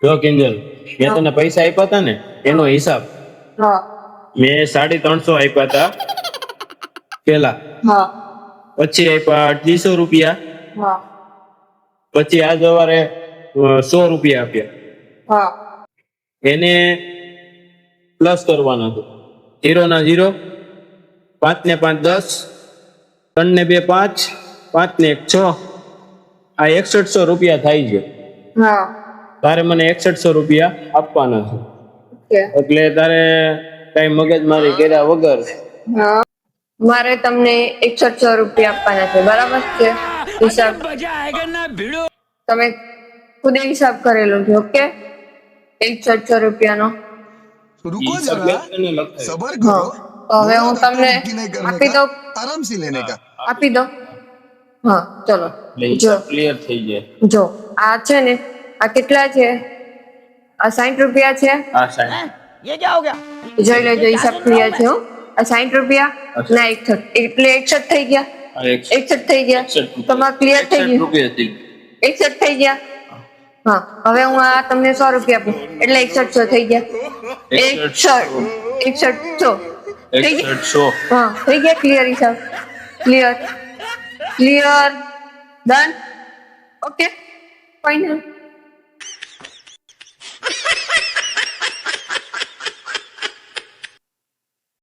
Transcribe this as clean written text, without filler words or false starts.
જો કિંજલ, મેં તને પૈસા આપ્યા હતા ને એનો હિસાબ હા મેં 350 આપ્યા હતા પેલા, હા પછી આપ્યા 250 રૂપિયા, હા પછી આ સવારે 100 રૂપિયા આપ્યા. હા એને પ્લસ કરવાના છે. 0 ના 0, 5 ને 5 10, 3 ને 2 5, 5 ને 1 6, આ 6100 રૂપિયા થાય છે. હા તારે મને 6100 રૂપિયા આપવાના છે. ઓકે એટલે તારે કઈ મગજમારી કર્યા વગર હા મારે તમને 6100 રૂપિયા આપવાના છે, બરાબર છે? હિસાબ તમે ખુદ હિસાબ કરેલો છે. ઓકે, 6100 રૂપિયાનો. रुको હિસાબ जरा મેં તને લખાવ્યો. सबर હા करो તો હવે बोला હું धक्का તમને मुक्की नहीं करने આપી का દઉં. आराम से लेने का આપી દો. હા ચલો. એટલે જો હિસાબ ક્લિયર થઈ જાય. જો આ છે ને, આ કેટલા છે? આ 60 રૂપિયા છે. આ સાઈડ જોઈ લેજો, હિસાબ ક્લિયર છે. હો, આ 60 રૂપિયા ના 61, એટલે 61 થઈ ગયા. આ 61 થઈ ગયા. 61 તમારે ક્લિયર થઈ 61 ગયું. રૂપિયા થઈ 61 થઈ ગયા. હા, હવે હું આ તમને 100 રૂપિયા આપું એટલે 6100 થઈ ગયા. 61 6100 થઈ ગયા. 6100. હા, થઈ ગયા. ક્લિયર હિસાબ. Clear clear. Done. Okay, final.